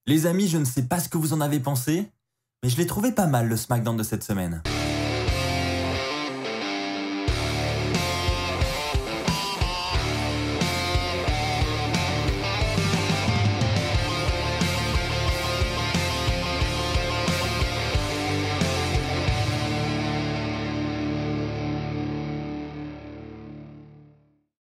Les amis, je ne sais pas ce que vous en avez pensé, mais je l'ai trouvé pas mal le SmackDown de cette semaine.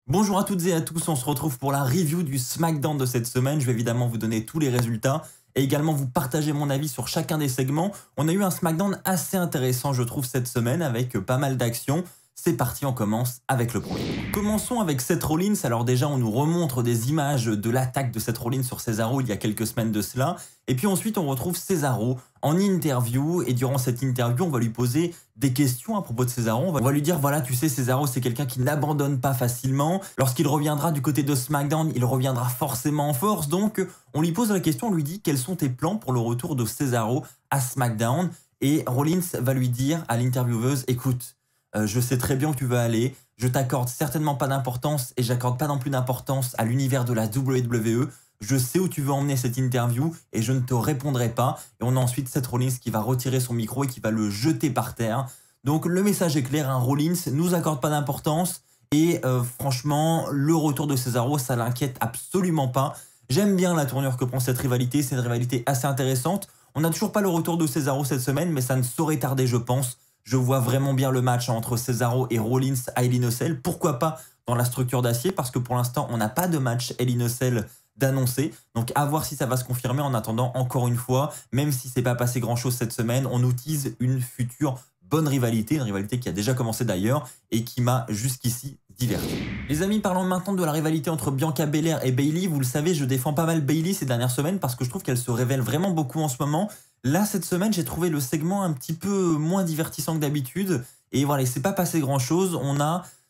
Bonjour à toutes et à tous, on se retrouve pour la review du SmackDown de cette semaine. Je vais évidemment vous donner tous les résultats et également vous partager mon avis sur chacun des segments. On a eu un SmackDown assez intéressant, je trouve, cette semaine avec pas mal d'actions. C'est parti, on commence avec le premier. Commençons avec Seth Rollins. Alors déjà, on nous remontre des images de l'attaque de Seth Rollins sur Cesaro il y a quelques semaines de cela. Et puis ensuite, on retrouve Cesaro en interview. Et durant cette interview, on va lui poser des questions à propos de Cesaro. On va lui dire, voilà, tu sais, Cesaro, c'est quelqu'un qui n'abandonne pas facilement. Lorsqu'il reviendra du côté de SmackDown, il reviendra forcément en force. Donc, on lui pose la question, on lui dit, quels sont tes plans pour le retour de Cesaro à SmackDown? Et Rollins va lui dire à l'intervieweuse, écoute, je sais très bien où tu veux aller, je t'accorde certainement pas d'importance et j'accorde pas non plus d'importance à l'univers de la WWE. Je sais où tu veux emmener cette interview et je ne te répondrai pas. Et on a ensuite Seth Rollins qui va retirer son micro et qui va le jeter par terre. Donc le message est clair, hein, Rollins nous accorde pas d'importance et franchement, le retour de Cesaro, ça l'inquiète absolument pas. J'aime bien la tournure que prend cette rivalité, c'est une rivalité assez intéressante. On n'a toujours pas le retour de Cesaro cette semaine, mais ça ne saurait tarder, je pense. Je vois vraiment bien le match entre Cesaro et Rollins à Hell in a Cell. Pourquoi pas dans la structure d'acier? Parce que pour l'instant, on n'a pas de match Hell in a Cell d'annoncer. Donc à voir si ça va se confirmer. En attendant, encore une fois, même si c'est pas passé grand-chose cette semaine, on nous tease une future bonne rivalité. Une rivalité qui a déjà commencé d'ailleurs et qui m'a jusqu'ici diverti. Les amis, parlons maintenant de la rivalité entre Bianca Belair et Bayley. Vous le savez, je défends pas mal Bayley ces dernières semaines parce que je trouve qu'elle se révèle vraiment beaucoup en ce moment. Là, cette semaine, j'ai trouvé le segment un petit peu moins divertissant que d'habitude. Et voilà, il s'est pas passé grand-chose.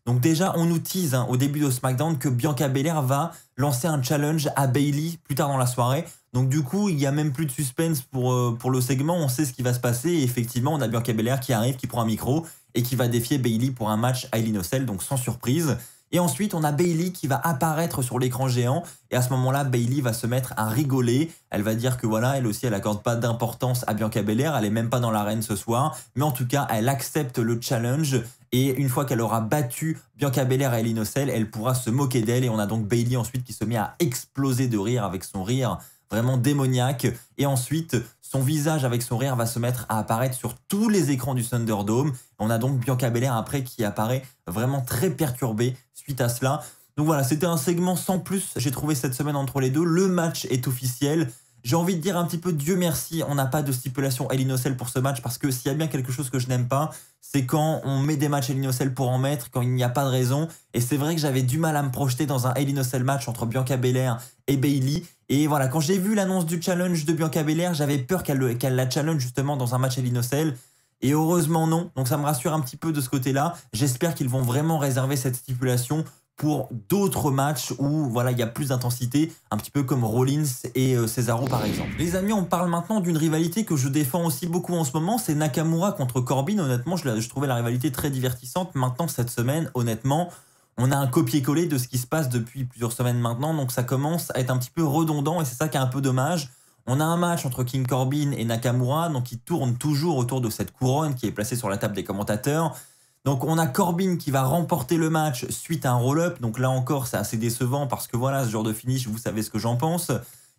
Donc déjà, on nous tease au début de SmackDown que Bianca Belair va lancer un challenge à Bayley plus tard dans la soirée. Donc du coup, il n'y a même plus de suspense pour le segment. On sait ce qui va se passer. Et effectivement, on a Bianca Belair qui arrive, qui prend un micro et qui va défier Bayley pour un match à Hell in a Cell, donc sans surprise. Et ensuite, on a Bayley qui va apparaître sur l'écran géant. Et à ce moment-là, Bayley va se mettre à rigoler. Elle va dire que voilà, elle aussi, elle accorde pas d'importance à Bianca Belair. Elle est même pas dans l'arène ce soir. Mais en tout cas, elle accepte le challenge. Et une fois qu'elle aura battu Bianca Belair à Hell in a Cell, elle pourra se moquer d'elle. Et on a donc Bayley ensuite qui se met à exploser de rire avec son rire vraiment démoniaque. Et ensuite, son visage avec son rire va se mettre à apparaître sur tous les écrans du Thunderdome. On a donc Bianca Belair après qui apparaît vraiment très perturbée suite à cela. Donc voilà, c'était un segment sans plus, j'ai trouvé cette semaine entre les deux. Le match est officiel. J'ai envie de dire un petit peu Dieu merci, on n'a pas de stipulation Hell in a Cell pour ce match parce que s'il y a bien quelque chose que je n'aime pas, c'est quand on met des matchs Hell in a Cell pour en mettre, quand il n'y a pas de raison. Et c'est vrai que j'avais du mal à me projeter dans un Hell in a Cell match entre Bianca Belair et Bayley. Et voilà, quand j'ai vu l'annonce du challenge de Bianca Belair, j'avais peur qu'elle la challenge justement dans un match Hell in a Cell. Et heureusement non, donc ça me rassure un petit peu de ce côté-là. J'espère qu'ils vont vraiment réserver cette stipulation pour d'autres matchs où voilà, il y a plus d'intensité, un petit peu comme Rollins et Cesaro par exemple. Les amis, on parle maintenant d'une rivalité que je défends aussi beaucoup en ce moment, c'est Nakamura contre Corbin. Honnêtement, je trouvais la rivalité très divertissante. Maintenant, cette semaine, honnêtement, on a un copier-coller de ce qui se passe depuis plusieurs semaines maintenant, donc ça commence à être un petit peu redondant et c'est ça qui est un peu dommage. On a un match entre King Corbin et Nakamura, donc qui tourne toujours autour de cette couronne qui est placée sur la table des commentateurs. Donc on a Corbin qui va remporter le match suite à un roll-up. Donc là encore, c'est assez décevant parce que voilà, ce genre de finish, vous savez ce que j'en pense.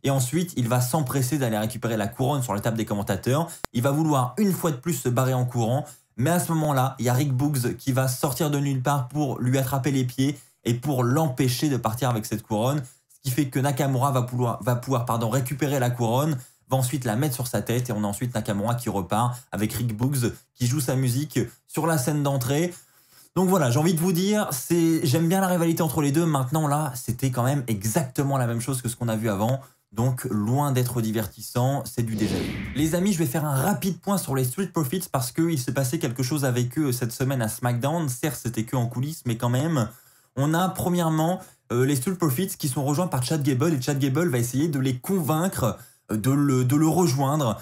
Et ensuite, il va s'empresser d'aller récupérer la couronne sur la table des commentateurs. Il va vouloir une fois de plus se barrer en courant. Mais à ce moment-là, il y a Rick Boogs qui va sortir de nulle part pour lui attraper les pieds et pour l'empêcher de partir avec cette couronne. Ce qui fait que Nakamura va pouvoir récupérer la couronne, va ensuite la mettre sur sa tête et on a ensuite Nakamura qui repart avec Rick Boogs qui joue sa musique sur la scène d'entrée. Donc voilà, j'ai envie de vous dire, j'aime bien la rivalité entre les deux. Maintenant là, c'était quand même exactement la même chose que ce qu'on a vu avant. Donc loin d'être divertissant, c'est du déjà vu. Les amis, je vais faire un rapide point sur les Street Profits parce qu'il s'est passé quelque chose avec eux cette semaine à SmackDown. Certes, c'était que en coulisses, mais quand même. On a premièrement les Street Profits qui sont rejoints par Chad Gable et Chad Gable va essayer de les convaincre de le rejoindre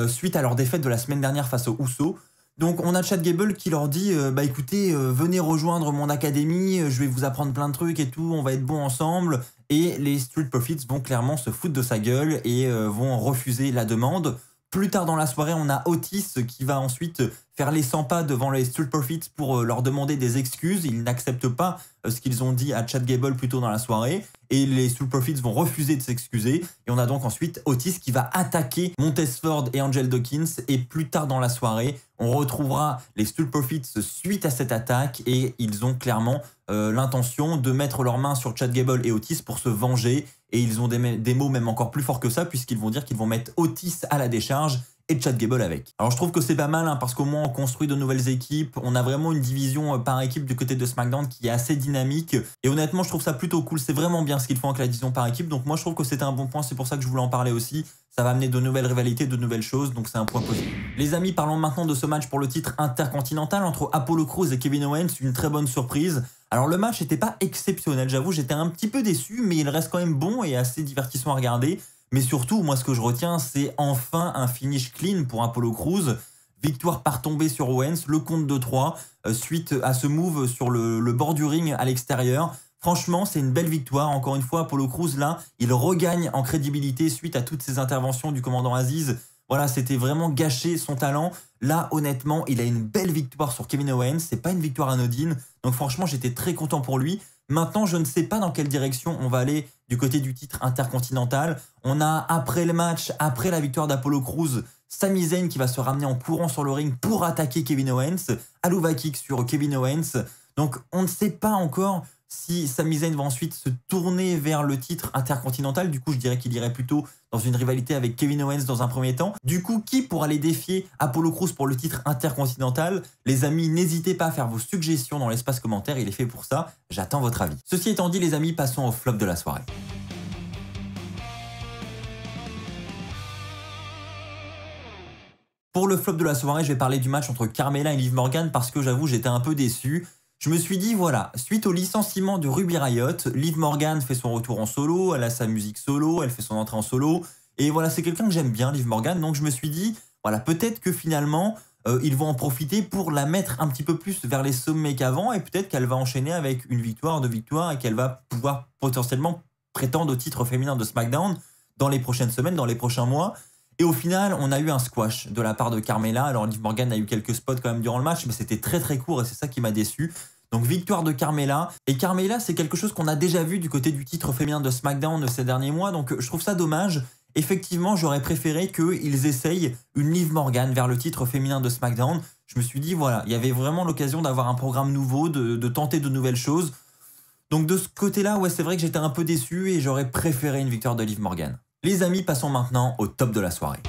suite à leur défaite de la semaine dernière face aux Usos. Donc on a Chad Gable qui leur dit bah écoutez, venez rejoindre mon académie, je vais vous apprendre plein de trucs et tout, on va être bons ensemble. et les Street Profits vont clairement se foutre de sa gueule et vont refuser la demande. Plus tard dans la soirée, on a Otis qui va ensuite faire les 100 pas devant les Street Profits pour leur demander des excuses. Ils n'acceptent pas ce qu'ils ont dit à Chad Gable plus tôt dans la soirée. Et les Street Profits vont refuser de s'excuser. Et on a donc ensuite Otis qui va attaquer Montez Ford et Angel Dawkins. Et plus tard dans la soirée, on retrouvera les Street Profits suite à cette attaque. Et ils ont clairement l'intention de mettre leurs mains sur Chad Gable et Otis pour se venger. Et ils ont des mots même encore plus forts que ça, puisqu'ils vont dire qu'ils vont mettre Otis à la décharge et Chad Gable avec. Alors je trouve que c'est pas mal, parce qu'au moins on construit de nouvelles équipes, on a vraiment une division par équipe du côté de SmackDown qui est assez dynamique, et honnêtement je trouve ça plutôt cool, c'est vraiment bien ce qu'ils font avec la division par équipe, donc moi je trouve que c'était un bon point, c'est pour ça que je voulais en parler aussi. Ça va amener de nouvelles rivalités, de nouvelles choses, donc c'est un point positif. Les amis, parlons maintenant de ce match pour le titre intercontinental entre Apollo Crews et Kevin Owens, une très bonne surprise. Alors le match n'était pas exceptionnel, j'avoue, j'étais un petit peu déçu, mais il reste quand même bon et assez divertissant à regarder. Mais surtout, moi ce que je retiens, c'est enfin un finish clean pour Apollo Crews. Victoire par tombée sur Owens, le compte de 3, suite à ce move sur le bord du ring à l'extérieur. Franchement, c'est une belle victoire. Encore une fois, Apollo Crews, là, il regagne en crédibilité suite à toutes ces interventions du commandant Aziz. Voilà, c'était vraiment gâché son talent. Là, honnêtement, il a une belle victoire sur Kevin Owens. C'est pas une victoire anodine. Donc franchement, j'étais très content pour lui. Maintenant, je ne sais pas dans quelle direction on va aller du côté du titre intercontinental. On a, après le match, après la victoire d'Apollo Crews, Sami Zayn qui va se ramener en courant sur le ring pour attaquer Kevin Owens. Alouva kick sur Kevin Owens. Donc, on ne sait pas encore si Sami Zayn va ensuite se tourner vers le titre intercontinental. Du coup, je dirais qu'il irait plutôt dans une rivalité avec Kevin Owens dans un premier temps. Du coup, qui pourra aller défier Apollo Crews pour le titre intercontinental? Les amis, n'hésitez pas à faire vos suggestions dans l'espace commentaire, il est fait pour ça. J'attends votre avis. Ceci étant dit, les amis, passons au flop de la soirée. Pour le flop de la soirée, je vais parler du match entre Carmella et Liv Morgan parce que j'avoue, j'étais un peu déçu. Je me suis dit, voilà, suite au licenciement de Ruby Riott, Liv Morgan fait son retour en solo, elle a sa musique solo, elle fait son entrée en solo. Et voilà, c'est quelqu'un que j'aime bien, Liv Morgan. Donc je me suis dit, voilà, peut-être que finalement, ils vont en profiter pour la mettre un petit peu plus vers les sommets qu'avant. Et peut-être qu'elle va enchaîner avec une victoire, deux victoires, et qu'elle va pouvoir potentiellement prétendre au titre féminin de SmackDown dans les prochaines semaines, dans les prochains mois. Et au final, on a eu un squash de la part de Carmella. Alors Liv Morgan a eu quelques spots quand même durant le match, mais c'était très très court et c'est ça qui m'a déçu. Donc victoire de Carmella. Et Carmella, c'est quelque chose qu'on a déjà vu du côté du titre féminin de SmackDown ces derniers mois. Donc je trouve ça dommage. Effectivement, j'aurais préféré qu'ils essayent une Liv Morgan vers le titre féminin de SmackDown. Je me suis dit, voilà, il y avait vraiment l'occasion d'avoir un programme nouveau, de tenter de nouvelles choses. Donc de ce côté-là, ouais, c'est vrai que j'étais un peu déçu et j'aurais préféré une victoire de Liv Morgan. Les amis, passons maintenant au top de la soirée.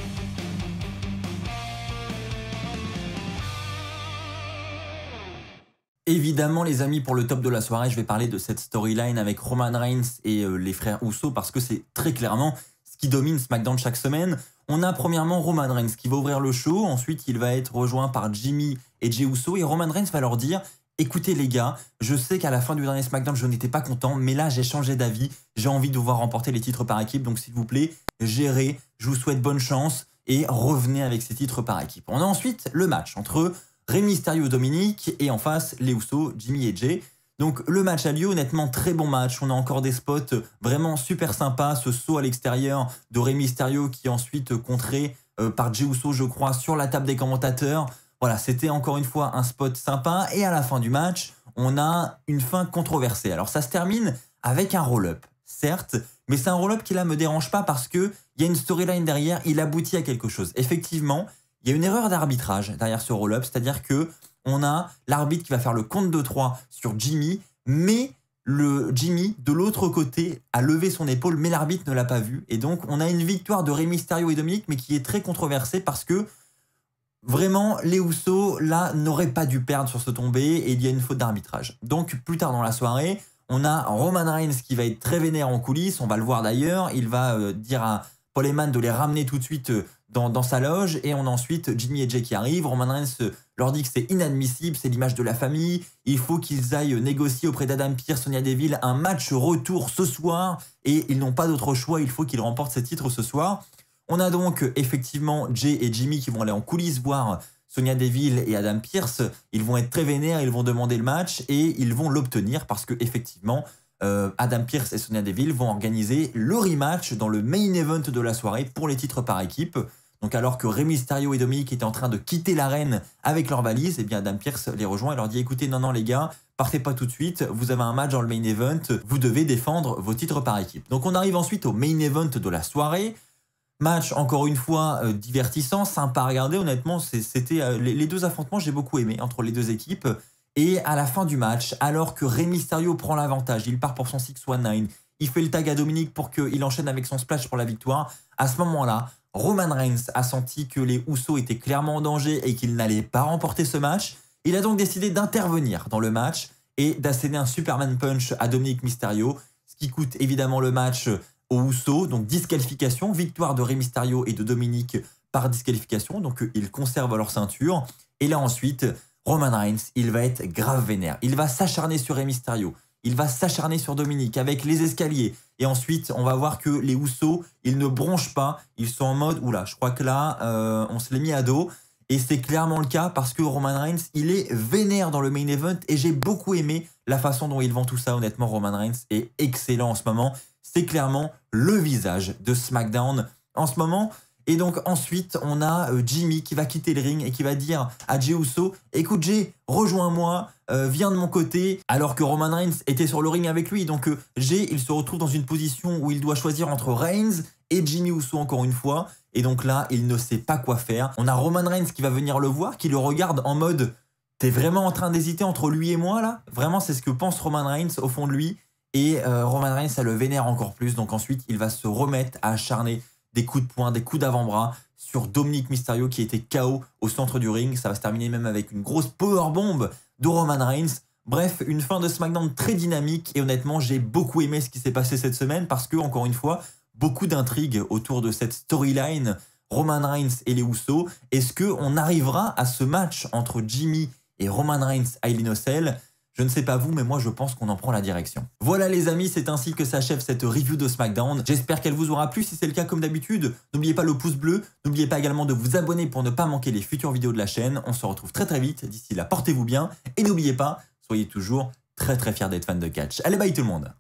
Évidemment, les amis, pour le top de la soirée, je vais parler de cette storyline avec Roman Reigns et les frères Uso parce que c'est très clairement ce qui domine SmackDown chaque semaine. On a premièrement Roman Reigns qui va ouvrir le show, ensuite il va être rejoint par Jimmy et Jey Uso et Roman Reigns va leur dire « Écoutez les gars, je sais qu'à la fin du dernier SmackDown, je n'étais pas content, mais là j'ai changé d'avis, j'ai envie de voir remporter les titres par équipe, donc s'il vous plaît, gérez, je vous souhaite bonne chance et revenez avec ces titres par équipe. » On a ensuite le match entre Rey Mysterio, Dominic et en face les Usos, Jimmy et Jey. Donc le match a lieu, honnêtement très bon match, on a encore des spots vraiment super sympas, ce saut à l'extérieur de Rey Mysterio qui est ensuite contré par Jey Uso je crois sur la table des commentateurs. Voilà, c'était encore une fois un spot sympa et à la fin du match, on a une fin controversée. Alors ça se termine avec un roll-up, certes, mais c'est un roll-up qui là me dérange pas parce qu'il y a une storyline derrière, il aboutit à quelque chose. Effectivement, il y a une erreur d'arbitrage derrière ce roll-up, c'est-à-dire que on a l'arbitre qui va faire le compte de 3 sur Jimmy, mais le Jimmy, de l'autre côté, a levé son épaule, mais l'arbitre ne l'a pas vu. Et donc, on a une victoire de Rey Mysterio et Dominic, mais qui est très controversée parce que vraiment, les Usos, là, n'auraient pas dû perdre sur ce tombé et il y a une faute d'arbitrage. Donc, plus tard dans la soirée, on a Roman Reigns qui va être très vénère en coulisses, on va le voir d'ailleurs, il va dire à Paul Heyman de les ramener tout de suite dans sa loge, et on a ensuite Jimmy et Jey qui arrivent. Roman Reigns leur dit que c'est inadmissible, c'est l'image de la famille, il faut qu'ils aillent négocier auprès d'Adam Pearce, Sonya Deville, un match retour ce soir, et ils n'ont pas d'autre choix, il faut qu'ils remportent ces titres ce soir. On a donc effectivement Jey et Jimmy qui vont aller en coulisses voir Sonya Deville et Adam Pearce, ils vont être très vénères, ils vont demander le match, et ils vont l'obtenir, parce que effectivement Adam Pearce et Sonya Deville vont organiser le rematch dans le main event de la soirée pour les titres par équipe. Donc alors que Rey Mysterio et Dominic étaient en train de quitter l'arène avec leurs valises, et bien Adam Pearce les rejoint et leur dit écoutez, non les gars, partez pas tout de suite, vous avez un match dans le main event, vous devez défendre vos titres par équipe. Donc on arrive ensuite au main event de la soirée. Match encore une fois divertissant, sympa à regarder, honnêtement c'était les deux affrontements, j'ai beaucoup aimé entre les deux équipes. Et à la fin du match, alors que Rey Mysterio prend l'avantage, il part pour son 619, il fait le tag à Dominic pour qu'il enchaîne avec son splash pour la victoire. À ce moment-là, Roman Reigns a senti que les Usos étaient clairement en danger et qu'ils n'allaient pas remporter ce match. Il a donc décidé d'intervenir dans le match et d'asséner un Superman Punch à Dominic Mysterio, ce qui coûte évidemment le match aux Usos, donc disqualification, victoire de Rey Mysterio et de Dominic par disqualification, donc ils conservent leur ceinture. Et là ensuite, Roman Reigns, il va être grave vénère. Il va s'acharner sur Rey Mysterio. Il va s'acharner sur Dominic avec les escaliers. Et ensuite, on va voir que les Usos, ils ne bronchent pas. Ils sont en mode, oula, je crois que là, on se l'est mis à dos. Et c'est clairement le cas parce que Roman Reigns, il est vénère dans le main event. Et j'ai beaucoup aimé la façon dont il vend tout ça. Honnêtement, Roman Reigns est excellent en ce moment. C'est clairement le visage de SmackDown en ce moment. Et donc ensuite, on a Jimmy qui va quitter le ring et qui va dire à Jey Uso « Écoute Jey, rejoins-moi, viens de mon côté », alors que Roman Reigns était sur le ring avec lui. Donc Jey, il se retrouve dans une position où il doit choisir entre Reigns et Jimmy Uso encore une fois. Et donc là, il ne sait pas quoi faire. On a Roman Reigns qui va venir le voir, qui le regarde en mode « T'es vraiment en train d'hésiter entre lui et moi là ?» Vraiment, c'est ce que pense Roman Reigns au fond de lui. Et Roman Reigns, ça le vénère encore plus. Donc ensuite, il va se remettre à acharner des coups de poing, des coups d'avant-bras sur Dominic Mysterio qui était KO au centre du ring. Ça va se terminer même avec une grosse powerbomb de Roman Reigns. Bref, une fin de SmackDown très dynamique et honnêtement, j'ai beaucoup aimé ce qui s'est passé cette semaine parce que, encore une fois, beaucoup d'intrigues autour de cette storyline Roman Reigns et les Usos. Est-ce qu'on arrivera à ce match entre Jimmy et Roman Reigns à Hell in a Cell ? Je ne sais pas vous, mais moi je pense qu'on en prend la direction. Voilà les amis, c'est ainsi que s'achève cette review de SmackDown. J'espère qu'elle vous aura plu. Si c'est le cas, comme d'habitude, n'oubliez pas le pouce bleu. N'oubliez pas également de vous abonner pour ne pas manquer les futures vidéos de la chaîne. On se retrouve très très vite. D'ici là, portez-vous bien. Et n'oubliez pas, soyez toujours très très fiers d'être fan de catch. Allez, bye tout le monde.